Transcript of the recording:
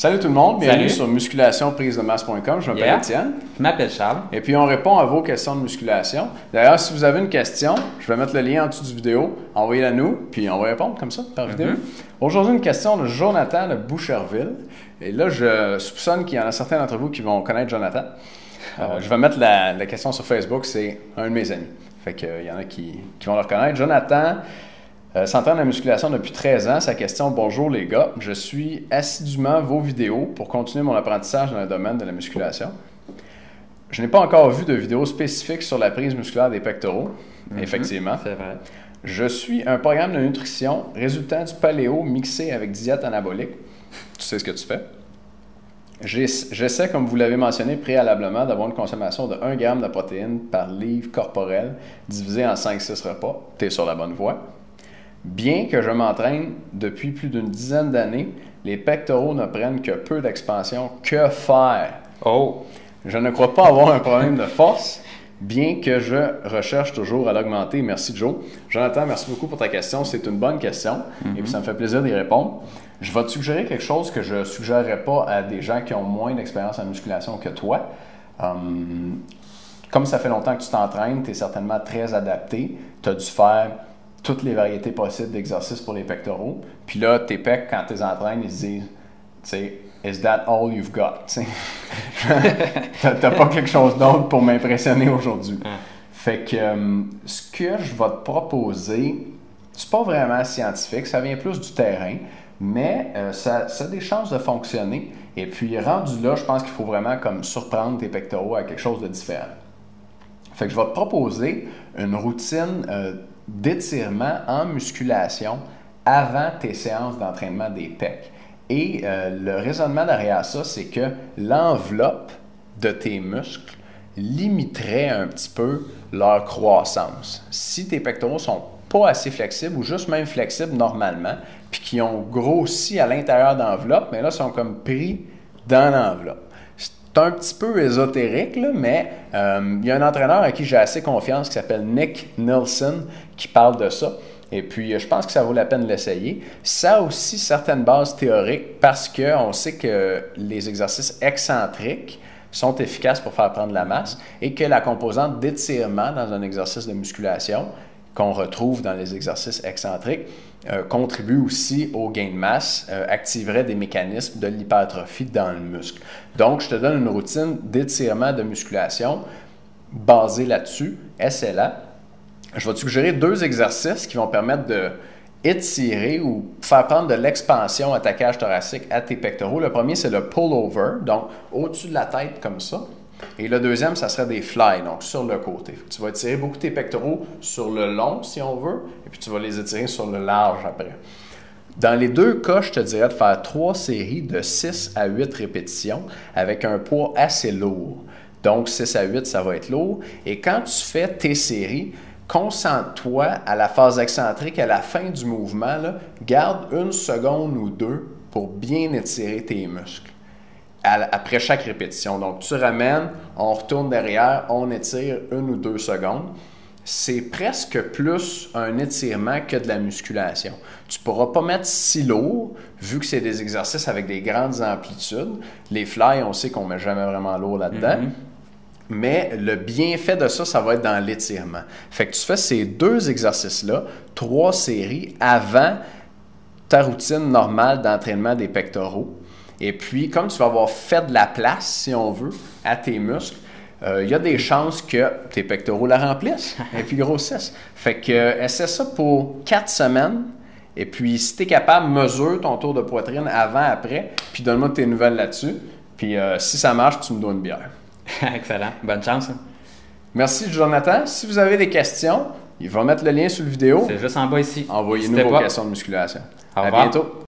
Salut tout le monde, bienvenue Salut. sur musculationprisemasse.com. Je m'appelle Étienne. Je m'appelle Charles. Et puis on répond à vos questions de musculation. D'ailleurs, si vous avez une question, je vais mettre le lien en dessous du vidéo, envoyez-la nous, puis on va répondre comme ça par vidéo. Aujourd'hui, une question de Jonathan de Boucherville. Et là, je soupçonne qu'il y en a certains d'entre vous qui vont connaître Jonathan. Je vais mettre la question sur Facebook, c'est un de mes amis. Fait qu'il y en a qui vont le reconnaître. Jonathan s'entraîne à la musculation depuis 13 ans. Sa question: bonjour les gars, je suis assidûment vos vidéos pour continuer mon apprentissage dans le domaine de la musculation. Je n'ai pas encore vu de vidéo spécifique sur la prise musculaire des pectoraux. Effectivement. C'est vrai. Je suis un programme de nutrition résultant du paléo mixé avec diète anabolique. Tu sais ce que tu fais. J'essaie, comme vous l'avez mentionné préalablement, d'avoir une consommation de 1 g de protéines par livre corporel divisé en 5-6 repas. Tu es sur la bonne voie. Bien que je m'entraîne depuis plus d'une dizaine d'années, les pectoraux ne prennent que peu d'expansion. Que faire? Oh! Je ne crois pas avoir un problème de force, bien que je recherche toujours à l'augmenter. Merci Joe. Jonathan, merci beaucoup pour ta question. C'est une bonne question et puis ça me fait plaisir d'y répondre. Je vais te suggérer quelque chose que je ne suggérerais pas à des gens qui ont moins d'expérience en musculation que toi. Comme ça fait longtemps que tu t'entraînes, tu es certainement très adapté. Tu as dû faire toutes les variétés possibles d'exercices pour les pectoraux. Puis là, tes pecs, quand tu les entraînes, ils se disent, tu sais, is that all you've got? T'as pas quelque chose d'autre pour m'impressionner aujourd'hui. Fait que ce que je vais te proposer, c'est pas vraiment scientifique, ça vient plus du terrain, mais ça a des chances de fonctionner. Et puis rendu là, je pense qu'il faut vraiment comme surprendre tes pectoraux à quelque chose de différent. Fait que je vais te proposer une routine d'étirement en musculation avant tes séances d'entraînement des pecs. Et le raisonnement derrière ça, c'est que l'enveloppe de tes muscles limiterait un petit peu leur croissance. Si tes pectoraux sont pas assez flexibles ou juste même flexibles normalement, puis qui ont grossi à l'intérieur d'enveloppe, mais là, ils sont comme pris dans l'enveloppe. C'est un petit peu ésotérique, là, mais il y a un entraîneur à qui j'ai assez confiance qui s'appelle Nick Nelson qui parle de ça. Et puis, je pense que ça vaut la peine de l'essayer. Ça a aussi certaines bases théoriques parce qu'on sait que les exercices excentriques sont efficaces pour faire prendre la masse et que la composante d'étirement dans un exercice de musculation qu'on retrouve dans les exercices excentriques contribue aussi au gain de masse, activerait des mécanismes de l'hypertrophie dans le muscle. Donc, je te donne une routine d'étirement de musculation basée là-dessus. Essaie-la. Je vais te suggérer 2 exercices qui vont permettre de étirer ou faire prendre de l'expansion à ta cage thoracique, à tes pectoraux. Le premier, c'est le pull-over, donc au-dessus de la tête comme ça. Et le deuxième, ça serait des fly, donc sur le côté. Tu vas étirer beaucoup tes pectoraux sur le long, si on veut, et puis tu vas les étirer sur le large après. Dans les 2 cas, je te dirais de faire 3 séries de 6 à 8 répétitions avec un poids assez lourd. Donc 6 à 8, ça va être lourd. Et quand tu fais tes séries, concentre-toi à la phase excentrique, à la fin du mouvement, là, garde 1 seconde ou 2 pour bien étirer tes muscles après chaque répétition. Donc, tu ramènes, on retourne derrière, on étire 1 ou 2 secondes. C'est presque plus un étirement que de la musculation. Tu ne pourras pas mettre si lourd, vu que c'est des exercices avec des grandes amplitudes. Les fly, on sait qu'on ne met jamais vraiment lourd là-dedans. Mais le bienfait de ça, ça va être dans l'étirement. Fait que tu fais ces 2 exercices-là, 3 séries avant ta routine normale d'entraînement des pectoraux. Et puis, comme tu vas avoir fait de la place, si on veut, à tes muscles, il y a des chances que tes pectoraux la remplissent et puis grossissent. Fait que essaie ça pour 4 semaines. Et puis, si tu es capable, mesure ton tour de poitrine avant, après, puis donne-moi tes nouvelles là-dessus. Puis, si ça marche, tu me dois une bière. Excellent. Bonne chance. Merci, Jonathan. Si vous avez des questions, il va mettre le lien sous la vidéo. C'est juste en bas ici. Envoyez-nous vos questions de musculation. Au À revoir. bientôt.